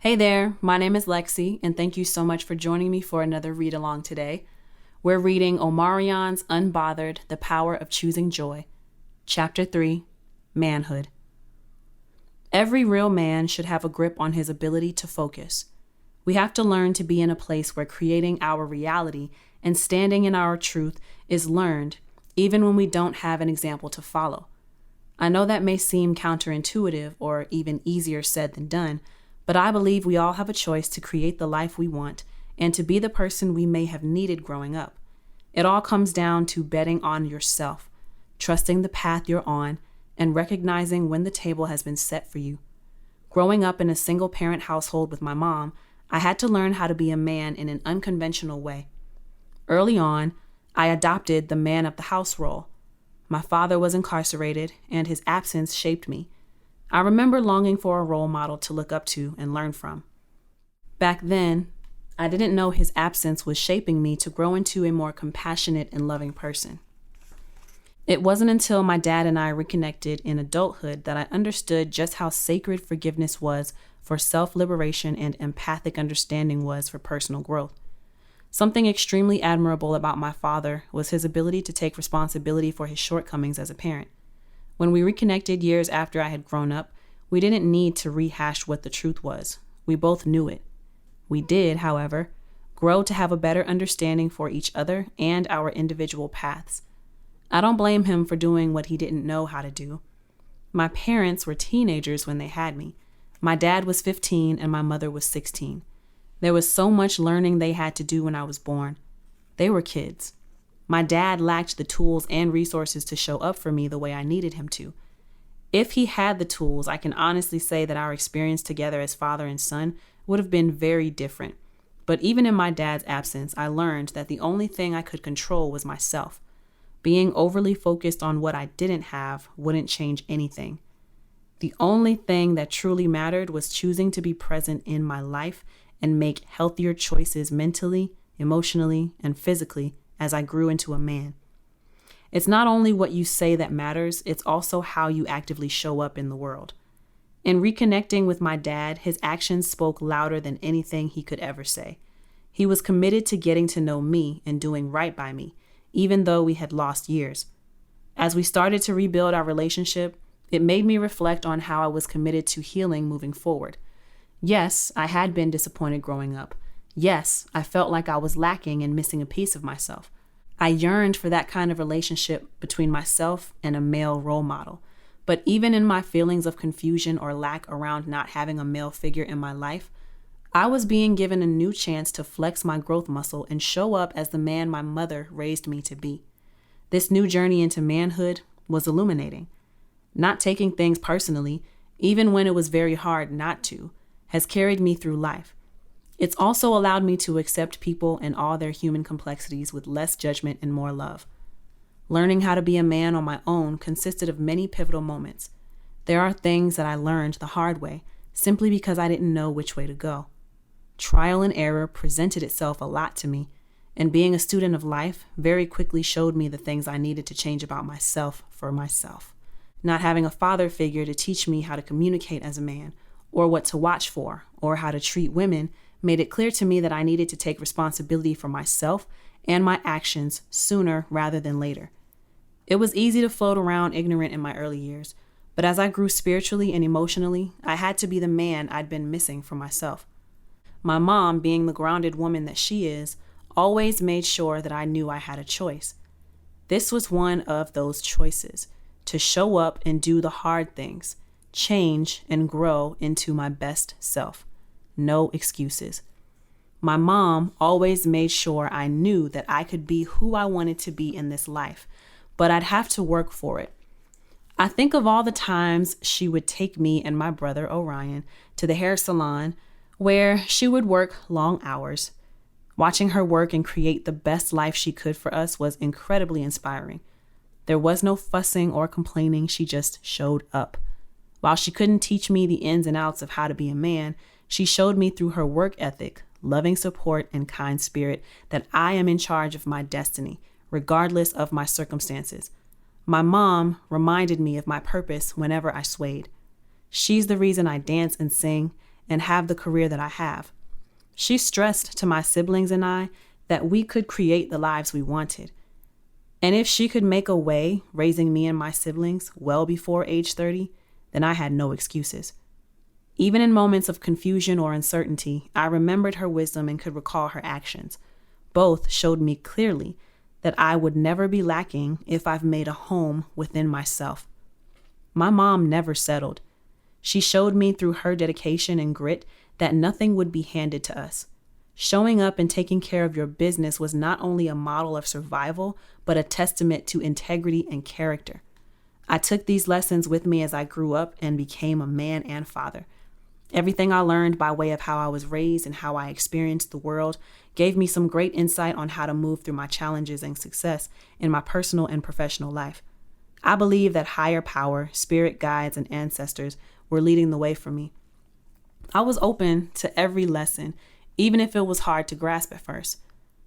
Hey there, my name is LexC, and thank you so much for joining me for another read along today. We're reading Omarion's Unbothered, The Power of Choosing Joy, Chapter 3, Manhood. Every real man should have a grip on his ability to focus. We have to learn to be in a place where creating our reality and standing in our truth is learned, even when we don't have an example to follow. I know that may seem counterintuitive or even easier said than done, but I believe we all have a choice to create the life we want and to be the person we may have needed growing up. It all comes down to betting on yourself, trusting the path you're on, and recognizing when the table has been set for you. Growing up in a single-parent household with my mom, I had to learn how to be a man in an unconventional way. Early on, I adopted the man of the house role. My father was incarcerated, and his absence shaped me. I remember longing for a role model to look up to and learn from. Back then, I didn't know his absence was shaping me to grow into a more compassionate and loving person. It wasn't until my dad and I reconnected in adulthood that I understood just how sacred forgiveness was for self-liberation and empathic understanding was for personal growth. Something extremely admirable about my father was his ability to take responsibility for his shortcomings as a parent. When we reconnected years after I had grown up, we didn't need to rehash what the truth was. We both knew it. We did, however, grow to have a better understanding for each other and our individual paths. I don't blame him for doing what he didn't know how to do. My parents were teenagers when they had me. My dad was 15 and my mother was 16. There was so much learning they had to do when I was born. They were kids. My dad lacked the tools and resources to show up for me the way I needed him to. If he had the tools, I can honestly say that our experience together as father and son would have been very different. But even in my dad's absence, I learned that the only thing I could control was myself. Being overly focused on what I didn't have wouldn't change anything. The only thing that truly mattered was choosing to be present in my life and make healthier choices mentally, emotionally, and physically as I grew into a man. It's not only what you say that matters, it's also how you actively show up in the world. In reconnecting with my dad, his actions spoke louder than anything he could ever say. He was committed to getting to know me and doing right by me, even though we had lost years. As we started to rebuild our relationship, it made me reflect on how I was committed to healing moving forward. Yes, I had been disappointed growing up. Yes, I felt like I was lacking and missing a piece of myself. I yearned for that kind of relationship between myself and a male role model. But even in my feelings of confusion or lack around not having a male figure in my life, I was being given a new chance to flex my growth muscle and show up as the man my mother raised me to be. This new journey into manhood was illuminating. Not taking things personally, even when it was very hard not to, has carried me through life. It's also allowed me to accept people and all their human complexities with less judgment and more love. Learning how to be a man on my own consisted of many pivotal moments. There are things that I learned the hard way, simply because I didn't know which way to go. Trial and error presented itself a lot to me, and being a student of life very quickly showed me the things I needed to change about myself for myself. Not having a father figure to teach me how to communicate as a man, or what to watch for, or how to treat women, made it clear to me that I needed to take responsibility for myself and my actions sooner rather than later. It was easy to float around ignorant in my early years, but as I grew spiritually and emotionally, I had to be the man I'd been missing for myself. My mom, being the grounded woman that she is, always made sure that I knew I had a choice. This was one of those choices, to show up and do the hard things, change and grow into my best self. No excuses. My mom always made sure I knew that I could be who I wanted to be in this life, but I'd have to work for it. I think of all the times she would take me and my brother Omarion to the hair salon where she would work long hours. Watching her work and create the best life she could for us was incredibly inspiring. There was no fussing or complaining, she just showed up. While she couldn't teach me the ins and outs of how to be a man, she showed me through her work ethic, loving support, and kind spirit that I am in charge of my destiny, regardless of my circumstances. My mom reminded me of my purpose whenever I swayed. She's the reason I dance and sing, and have the career that I have. She stressed to my siblings and I that we could create the lives we wanted. And if she could make a way raising me and my siblings well before age 30, then I had no excuses. Even in moments of confusion or uncertainty, I remembered her wisdom and could recall her actions. Both showed me clearly that I would never be lacking if I've made a home within myself. My mom never settled. She showed me through her dedication and grit that nothing would be handed to us. Showing up and taking care of your business was not only a model of survival, but a testament to integrity and character. I took these lessons with me as I grew up and became a man and father. Everything I learned by way of how I was raised and how I experienced the world gave me some great insight on how to move through my challenges and success in my personal and professional life. I believe that higher power, spirit guides, and ancestors were leading the way for me. I was open to every lesson, even if it was hard to grasp at first.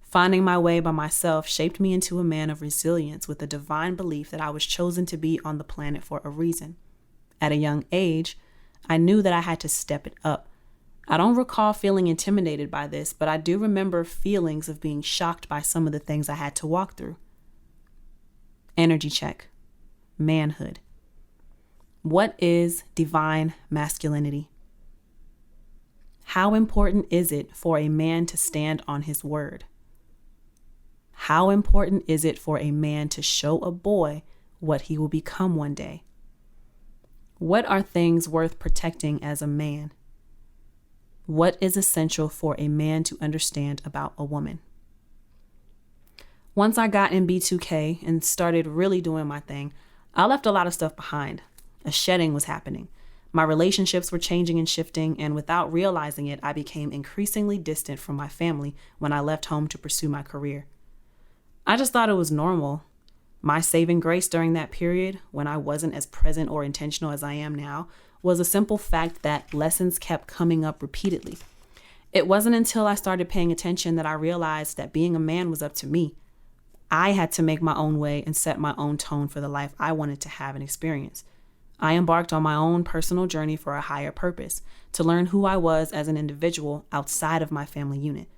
Finding my way by myself shaped me into a man of resilience with a divine belief that I was chosen to be on the planet for a reason. At a young age, I knew that I had to step it up. I don't recall feeling intimidated by this, but I do remember feelings of being shocked by some of the things I had to walk through. Energy check. Manhood. What is divine masculinity? How important is it for a man to stand on his word? How important is it for a man to show a boy what he will become one day? What are things worth protecting as a man? What is essential for a man to understand about a woman? Once I got in B2K and started really doing my thing, I left a lot of stuff behind. A shedding was happening. My relationships were changing and shifting, and without realizing it, I became increasingly distant from my family when I left home to pursue my career. I just thought it was normal. My saving grace during that period, when I wasn't as present or intentional as I am now, was a simple fact that lessons kept coming up repeatedly. It wasn't until I started paying attention that I realized that being a man was up to me. I had to make my own way and set my own tone for the life I wanted to have and experience. I embarked on my own personal journey for a higher purpose, to learn who I was as an individual outside of my family unit.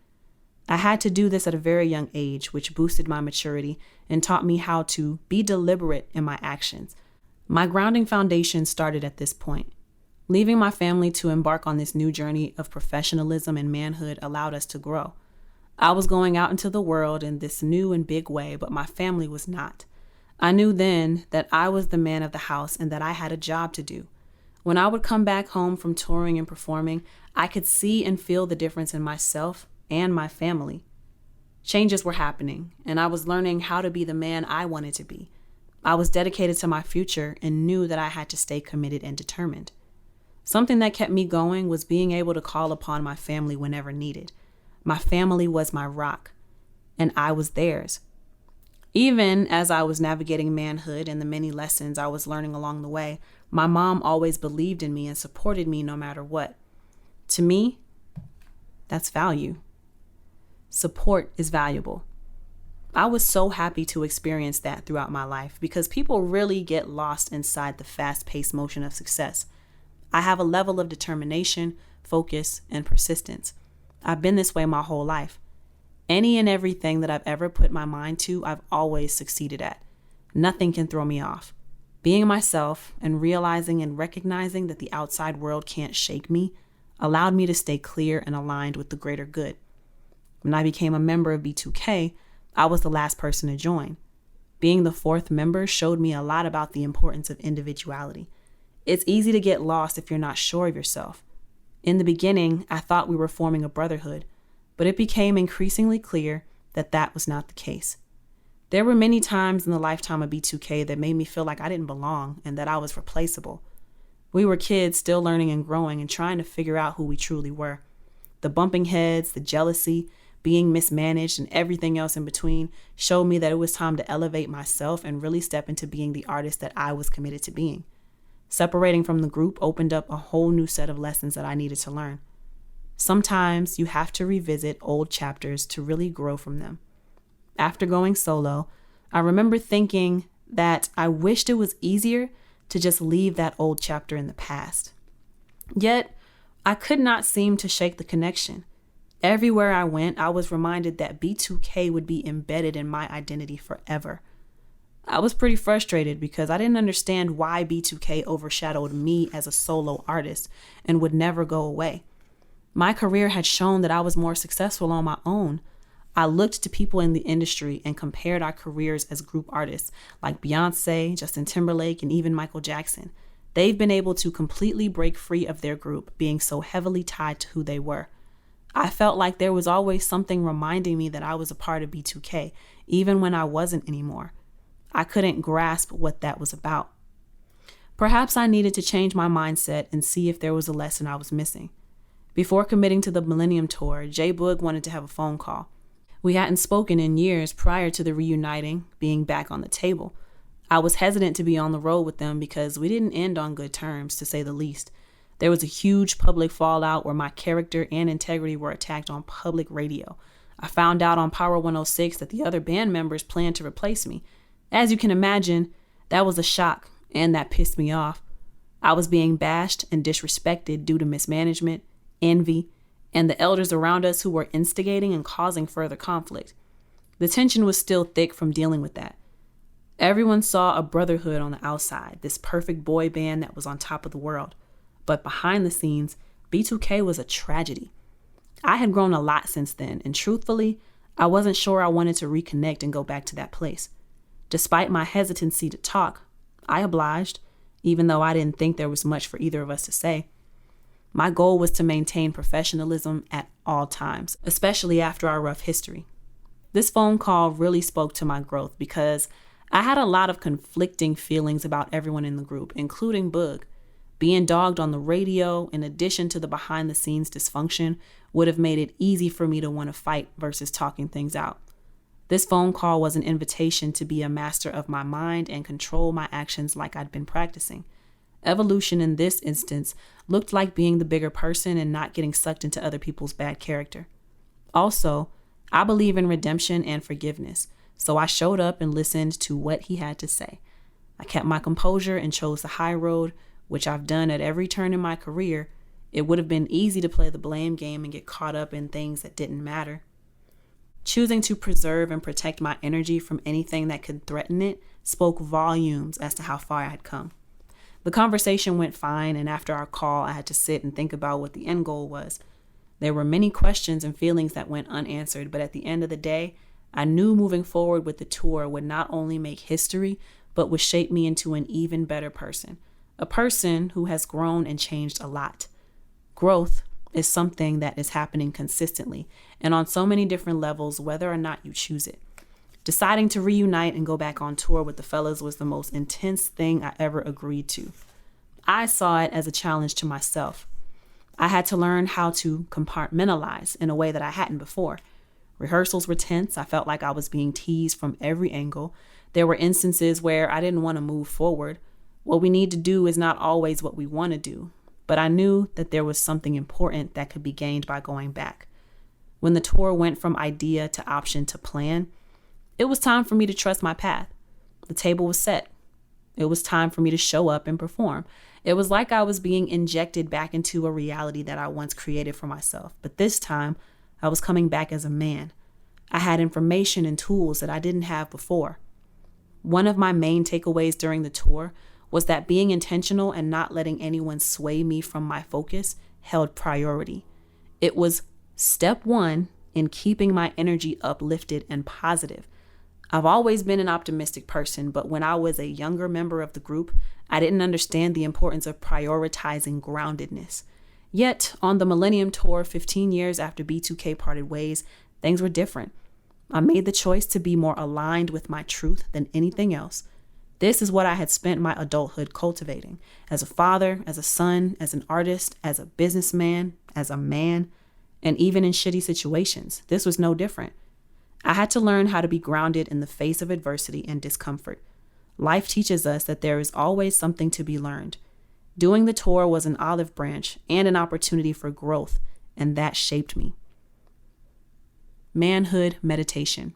I had to do this at a very young age, which boosted my maturity and taught me how to be deliberate in my actions. My grounding foundation started at this point. Leaving my family to embark on this new journey of professionalism and manhood allowed us to grow. I was going out into the world in this new and big way, but my family was not. I knew then that I was the man of the house and that I had a job to do. When I would come back home from touring and performing, I could see and feel the difference in myself and my family. Changes were happening, and I was learning how to be the man I wanted to be. I was dedicated to my future and knew that I had to stay committed and determined. Something that kept me going was being able to call upon my family whenever needed. My family was my rock, and I was theirs. Even as I was navigating manhood and the many lessons I was learning along the way, my mom always believed in me and supported me no matter what. To me, that's value. Support is valuable. I was so happy to experience that throughout my life because people really get lost inside the fast-paced motion of success. I have a level of determination, focus, and persistence. I've been this way my whole life. Any and everything that I've ever put my mind to, I've always succeeded at. Nothing can throw me off. Being myself and realizing and recognizing that the outside world can't shake me allowed me to stay clear and aligned with the greater good. When I became a member of B2K, I was the last person to join. Being the fourth member showed me a lot about the importance of individuality. It's easy to get lost if you're not sure of yourself. In the beginning, I thought we were forming a brotherhood, but it became increasingly clear that that was not the case. There were many times in the lifetime of B2K that made me feel like I didn't belong and that I was replaceable. We were kids still learning and growing and trying to figure out who we truly were. The bumping heads, the jealousy, being mismanaged, and everything else in between showed me that it was time to elevate myself and really step into being the artist that I was committed to being. Separating from the group opened up a whole new set of lessons that I needed to learn. Sometimes you have to revisit old chapters to really grow from them. After going solo, I remember thinking that I wished it was easier to just leave that old chapter in the past. Yet, I could not seem to shake the connection. Everywhere I went, I was reminded that B2K would be embedded in my identity forever. I was pretty frustrated because I didn't understand why B2K overshadowed me as a solo artist and would never go away. My career had shown that I was more successful on my own. I looked to people in the industry and compared our careers as group artists like Beyonce, Justin Timberlake, and even Michael Jackson. They've been able to completely break free of their group being so heavily tied to who they were. I felt like there was always something reminding me that I was a part of B2K, even when I wasn't anymore. I couldn't grasp what that was about. Perhaps I needed to change my mindset and see if there was a lesson I was missing. Before committing to the Millennium Tour, J Boog wanted to have a phone call. We hadn't spoken in years prior to the reuniting being back on the table. I was hesitant to be on the road with them because we didn't end on good terms, to say the least. There was a huge public fallout where my character and integrity were attacked on public radio. I found out on Power 106 that the other band members planned to replace me. As you can imagine, that was a shock, and that pissed me off. I was being bashed and disrespected due to mismanagement, envy, and the elders around us who were instigating and causing further conflict. The tension was still thick from dealing with that. Everyone saw a brotherhood on the outside, this perfect boy band that was on top of the world. But behind the scenes, B2K was a tragedy. I had grown a lot since then, and truthfully, I wasn't sure I wanted to reconnect and go back to that place. Despite my hesitancy to talk, I obliged, even though I didn't think there was much for either of us to say. My goal was to maintain professionalism at all times, especially after our rough history. This phone call really spoke to my growth because I had a lot of conflicting feelings about everyone in the group, including Boog. Being dogged on the radio, in addition to the behind-the-scenes dysfunction, would have made it easy for me to want to fight versus talking things out. This phone call was an invitation to be a master of my mind and control my actions like I'd been practicing. Evolution in this instance looked like being the bigger person and not getting sucked into other people's bad character. Also, I believe in redemption and forgiveness, so I showed up and listened to what he had to say. I kept my composure and chose the high road, which I've done at every turn in my career. It would have been easy to play the blame game and get caught up in things that didn't matter. Choosing to preserve and protect my energy from anything that could threaten it spoke volumes as to how far I had come. The conversation went fine, and after our call, I had to sit and think about what the end goal was. There were many questions and feelings that went unanswered, but at the end of the day, I knew moving forward with the tour would not only make history, but would shape me into an even better person. A person who has grown and changed a lot. Growth is something that is happening consistently and on so many different levels, whether or not you choose it. Deciding to reunite and go back on tour with the fellas was the most intense thing I ever agreed to. I saw it as a challenge to myself. I had to learn how to compartmentalize in a way that I hadn't before. Rehearsals were tense. I felt like I was being teased from every angle. There were instances where I didn't want to move forward. What we need to do is not always what we want to do, but I knew that there was something important that could be gained by going back. When the tour went from idea to option to plan, it was time for me to trust my path. The table was set. It was time for me to show up and perform. It was like I was being injected back into a reality that I once created for myself. But this time, I was coming back as a man. I had information and tools that I didn't have before. One of my main takeaways during the tour was that being intentional and not letting anyone sway me from my focus held priority. It was step one in keeping my energy uplifted and positive. I've always been an optimistic person, but when I was a younger member of the group, I didn't understand the importance of prioritizing groundedness. Yet, on the Millennium Tour 15 years after B2K parted ways, things were different. I made the choice to be more aligned with my truth than anything else. This is what I had spent my adulthood cultivating. As a father, as a son, as an artist, as a businessman, as a man, and even in shitty situations. This was no different. I had to learn how to be grounded in the face of adversity and discomfort. Life teaches us that there is always something to be learned. Doing the tour was an olive branch and an opportunity for growth, and that shaped me. Manhood meditation.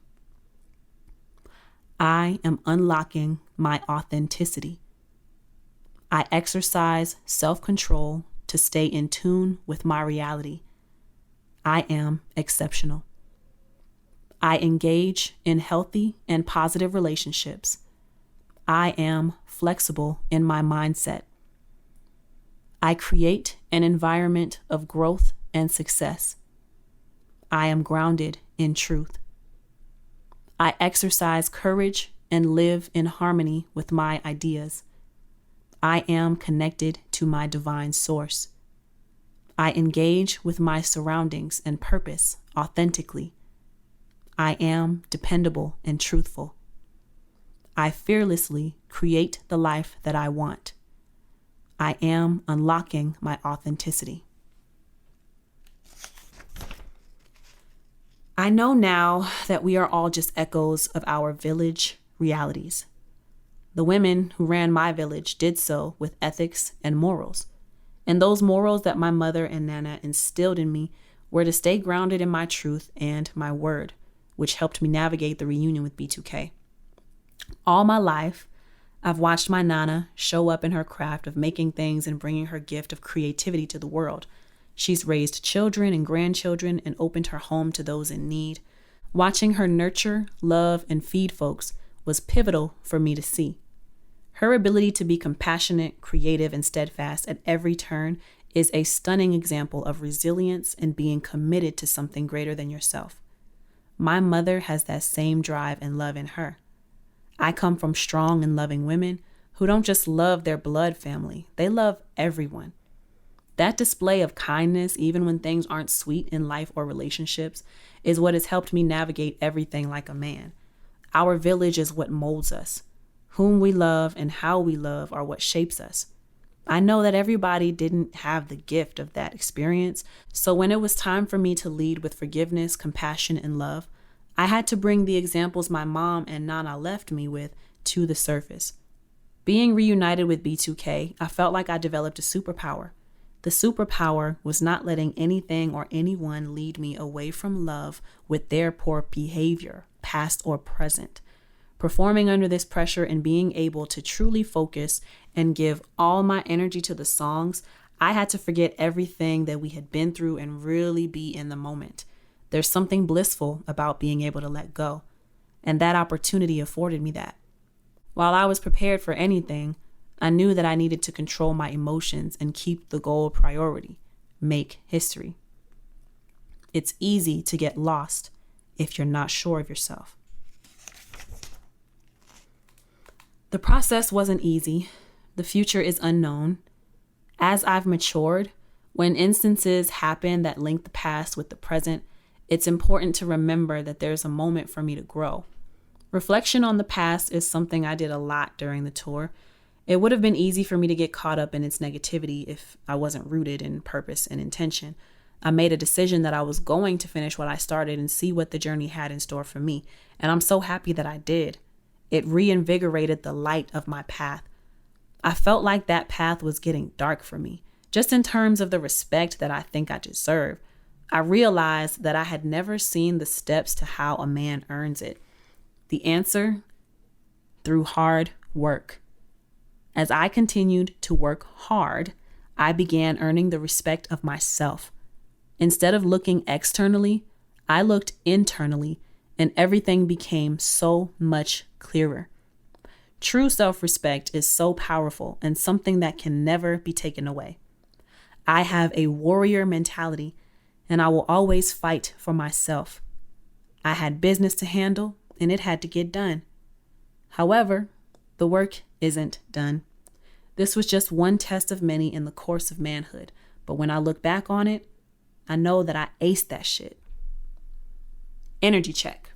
I am unlocking my authenticity. I exercise self-control to stay in tune with my reality. I am exceptional. I engage in healthy and positive relationships. I am flexible in my mindset. I create an environment of growth and success. I am grounded in truth. I exercise courage and live in harmony with my ideas. I am connected to my divine source. I engage with my surroundings and purpose authentically. I am dependable and truthful. I fearlessly create the life that I want. I am unlocking my authenticity. I know now that we are all just echoes of our village realities. The women who ran my village did so with ethics and morals. And those morals that my mother and Nana instilled in me were to stay grounded in my truth and my word, which helped me navigate the reunion with B2K. All my life, I've watched my Nana show up in her craft of making things and bringing her gift of creativity to the world. She's raised children and grandchildren and opened her home to those in need. Watching her nurture, love, and feed folks was pivotal for me to see. Her ability to be compassionate, creative, and steadfast at every turn is a stunning example of resilience and being committed to something greater than yourself. My mother has that same drive and love in her. I come from strong and loving women who don't just love their blood family, they love everyone. That display of kindness, even when things aren't sweet in life or relationships, is what has helped me navigate everything like a man. Our village is what molds us. Whom we love and how we love are what shapes us. I know that everybody didn't have the gift of that experience, so when it was time for me to lead with forgiveness, compassion, and love, I had to bring the examples my mom and Nana left me with to the surface. Being reunited with B2K, I felt like I developed a superpower. The superpower was not letting anything or anyone lead me away from love with their poor behavior, past or present. Performing under this pressure and being able to truly focus and give all my energy to the songs, I had to forget everything that we had been through and really be in the moment. There's something blissful about being able to let go, and that opportunity afforded me that. While I was prepared for anything, I knew that I needed to control my emotions and keep the goal priority, make history. It's easy to get lost if you're not sure of yourself. The process wasn't easy. The future is unknown. As I've matured, when instances happen that link the past with the present, it's important to remember that there's a moment for me to grow. Reflection on the past is something I did a lot during the tour. It would have been easy for me to get caught up in its negativity if I wasn't rooted in purpose and intention. I made a decision that I was going to finish what I started and see what the journey had in store for me, and I'm so happy that I did. It reinvigorated the light of my path. I felt like that path was getting dark for me, just in terms of the respect that I think I deserve. I realized that I had never seen the steps to how a man earns it. The answer? Through hard work. As I continued to work hard, I began earning the respect of myself. Instead of looking externally, I looked internally, and everything became so much clearer. True self-respect is so powerful and something that can never be taken away. I have a warrior mentality, and I will always fight for myself. I had business to handle, and it had to get done. However, the work isn't done. This was just one test of many in the course of manhood, but when I look back on it, I know that I aced that shit. Energy check.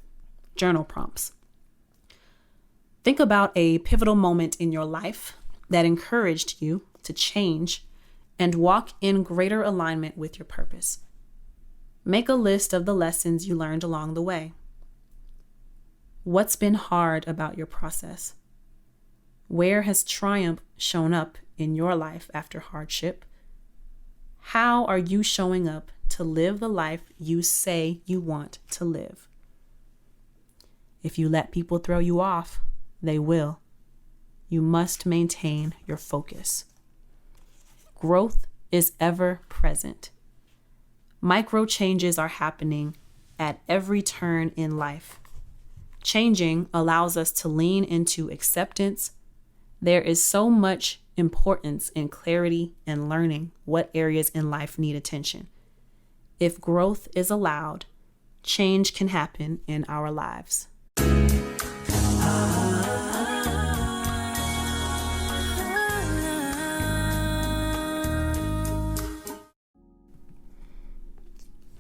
Journal prompts. Think about a pivotal moment in your life that encouraged you to change and walk in greater alignment with your purpose. Make a list of the lessons you learned along the way. What's been hard about your process? Where has triumph shown up in your life after hardship? How are you showing up to live the life you say you want to live? If you let people throw you off, they will. You must maintain your focus. Growth is ever present. Micro changes are happening at every turn in life. Changing allows us to lean into acceptance. There is so much importance in clarity and learning what areas in life need attention. If growth is allowed, change can happen in our lives.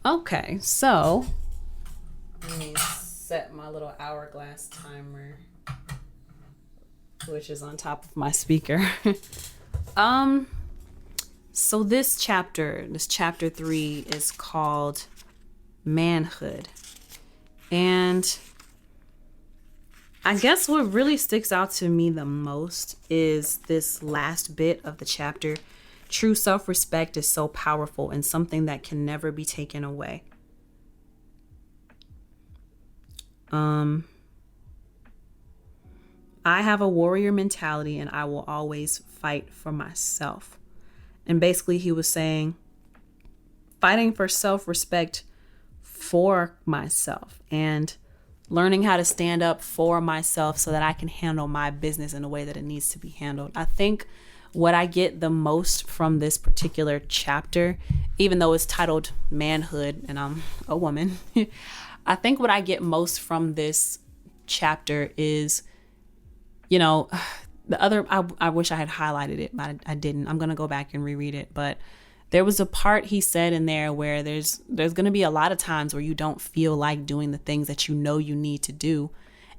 Okay, so let me set my little hourglass timer, which is on top of my speaker. So this chapter 3 is called Manhood. And I guess what really sticks out to me the most is this last bit of the chapter. True self-respect is so powerful and something that can never be taken away. I have a warrior mentality and I will always fight for myself. And basically he was saying, fighting for self-respect for myself and learning how to stand up for myself so that I can handle my business in a way that it needs to be handled. I think what I get the most from this particular chapter, even though it's titled Manhood and I'm a woman, I think what I get most from this chapter is, the other, I wish I had highlighted it, but I didn't. I'm going to go back and reread it. But there was a part he said in there where there's going to be a lot of times where you don't feel like doing the things that you know you need to do.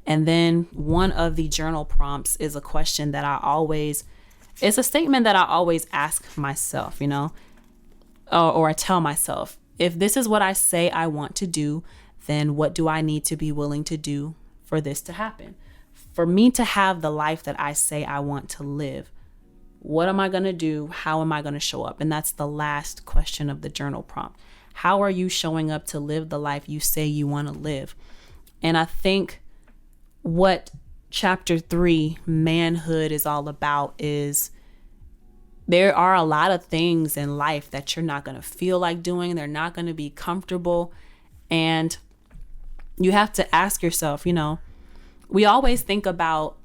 And then one of the journal prompts is a question that it's a statement that I always ask myself, or I tell myself, if this is what I say I want to do, then what do I need to be willing to do for this to happen? For me to have the life that I say I want to live, what am I going to do? How am I going to show up? And that's the last question of the journal prompt. How are you showing up to live the life you say you want to live? And I think what chapter 3, Manhood, is all about is there are a lot of things in life that you're not going to feel like doing. They're not going to be comfortable. And you have to ask yourself, we always think about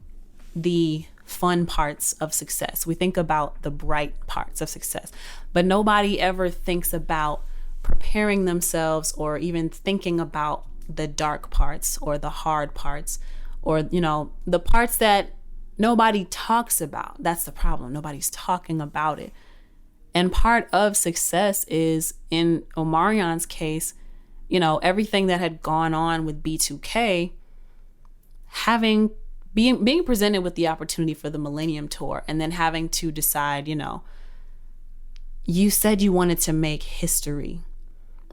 the fun parts of success. We think about the bright parts of success, but nobody ever thinks about preparing themselves or even thinking about the dark parts or the hard parts or, the parts that nobody talks about. That's the problem. Nobody's talking about it. And part of success is, in Omarion's case, everything that had gone on with B2K, being presented with the opportunity for the Millennium Tour and then having to decide, you said you wanted to make history.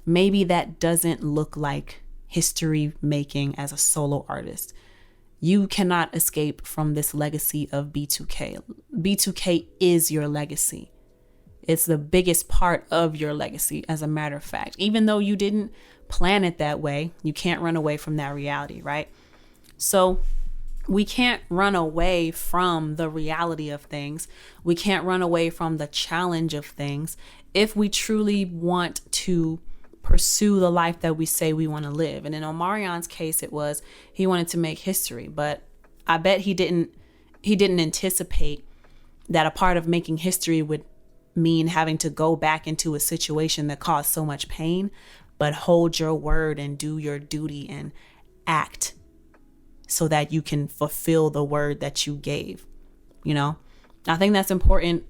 Maybe that doesn't look like history making as a solo artist. You cannot escape from this legacy of B2K. B2K is your legacy. It's the biggest part of your legacy, as a matter of fact. Even though you didn't plan it that way, you can't run away from that reality, right? So we can't run away from the reality of things. We can't run away from the challenge of things if we truly want to pursue the life that we say we want to live. And in Omarion's case, he wanted to make history, but I bet he didn't anticipate that a part of making history would mean having to go back into a situation that caused so much pain, but hold your word and do your duty and act so that you can fulfill the word that you gave. I think that's important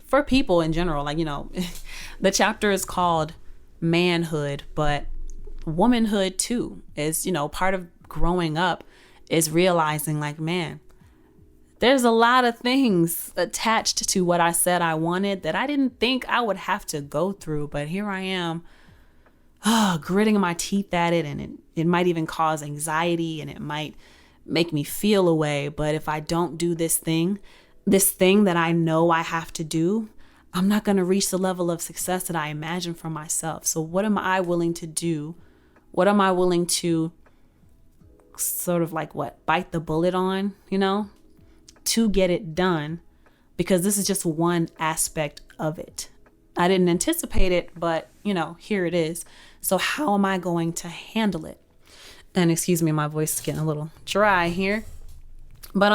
for people in general. The chapter is called Manhood, but womanhood too is, part of growing up is realizing man, there's a lot of things attached to what I said I wanted that I didn't think I would have to go through. But here I am, gritting my teeth at it. And it might even cause anxiety and it might make me feel a way. But if I don't do this thing that I know I have to do, I'm not going to reach the level of success that I imagine for myself. So what am I willing to do? What am I willing to sort of bite the bullet on, to get it done? Because this is just one aspect of it. I didn't anticipate it, but here it is. So how am I going to handle it? And excuse me, my voice is getting a little dry here. But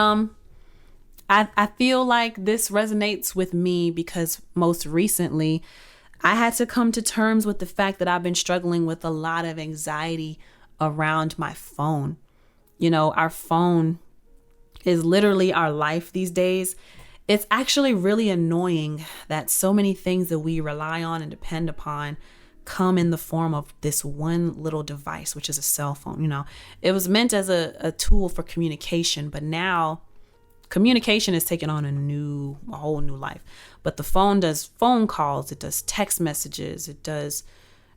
I feel like this resonates with me because most recently I had to come to terms with the fact that I've been struggling with a lot of anxiety around my phone. Our phone is literally our life these days. It's actually really annoying that so many things that we rely on and depend upon come in the form of this one little device, which is a cell phone. It was meant as a tool for communication, but now communication is taking on a whole new life. But the phone does phone calls, it does text messages, it does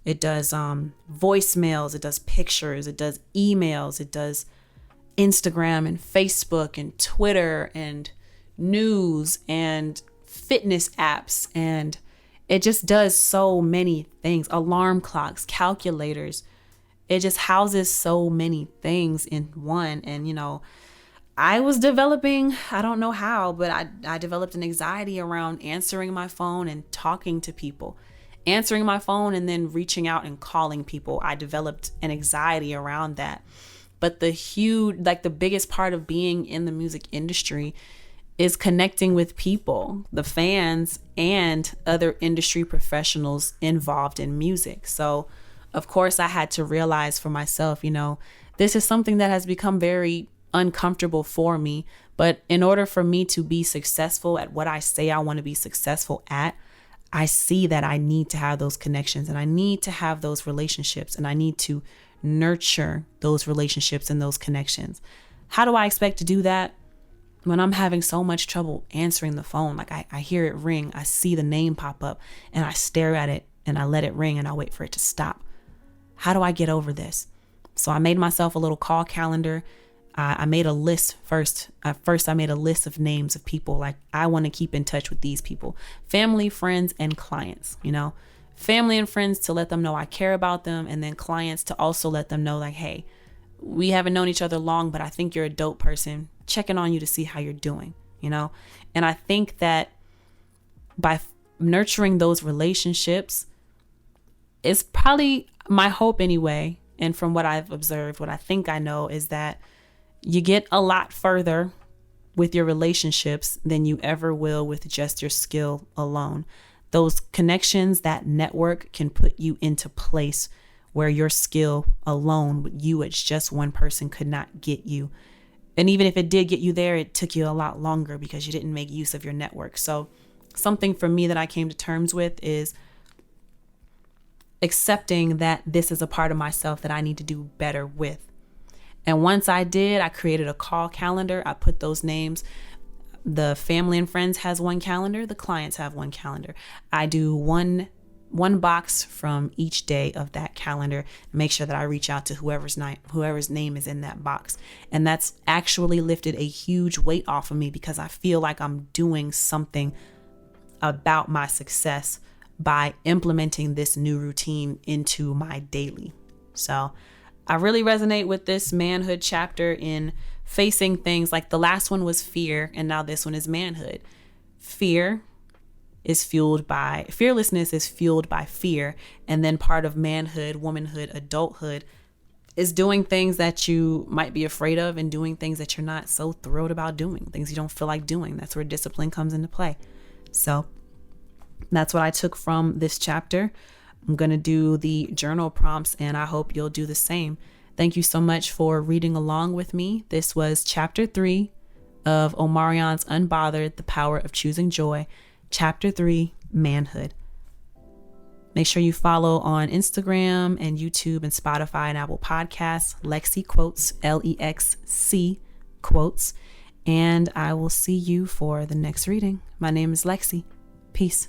voicemails, it does pictures, it does emails, it does Instagram and Facebook and Twitter and news and fitness apps, and it just does so many things. Alarm clocks, calculators. It just houses so many things in one. And I was developing, I don't know how, but I developed an anxiety around answering my phone and talking to people. Answering my phone and then reaching out and calling people. I developed an anxiety around that. But the biggest part of being in the music industry is connecting with people, the fans, and other industry professionals involved in music. So, of course, I had to realize for myself, this is something that has become very uncomfortable for me. But in order for me to be successful at what I say I want to be successful at, I see that I need to have those connections and I need to have those relationships and I need to nurture those relationships and those connections. How do I expect to do that when I'm having so much trouble answering the phone? Like I hear it ring, I see the name pop up and I stare at it and I let it ring and I wait for it to stop. How do I get over this? So I made myself a little call calendar. I made a list first. First, I made a list of names of people. Like I want to keep in touch with these people, family, friends, and clients, family and friends to let them know I care about them. And then clients to also let them know like, hey, we haven't known each other long, but I think you're a dope person, checking on you to see how you're doing, And I think that by nurturing those relationships, it's probably my hope anyway. And from what I've observed, what I think I know is that you get a lot further with your relationships than you ever will with just your skill alone. Those connections, that network can put you into place where your skill alone with you as just one person could not get you. And even if it did get you there, it took you a lot longer because you didn't make use of your network. So something for me that I came to terms with is accepting that this is a part of myself that I need to do better with. And once I did, I created a call calendar. I put those names. The family and friends has one calendar. The clients have one calendar. I do one box from each day of that calendar. Make sure that I reach out to whoever's name is in that box. And that's actually lifted a huge weight off of me because I feel like I'm doing something about my success by implementing this new routine into my daily. So I really resonate with this manhood chapter in facing things like the last one was fear, and now this one is manhood. Fearlessness is fueled by fear. And then part of manhood, womanhood, adulthood is doing things that you might be afraid of and doing things that you're not so thrilled about doing, things you don't feel like doing. That's where discipline comes into play. So that's what I took from this chapter. I'm going to do the journal prompts and I hope you'll do the same. Thank you so much for reading along with me. This was chapter 3 of Omarion's Unbothered, The Power of Choosing Joy. Chapter 3, Manhood. Make sure you follow on Instagram and YouTube and Spotify and Apple Podcasts, LexC Quotes, LexC Quotes. And I will see you for the next reading. My name is LexC. Peace.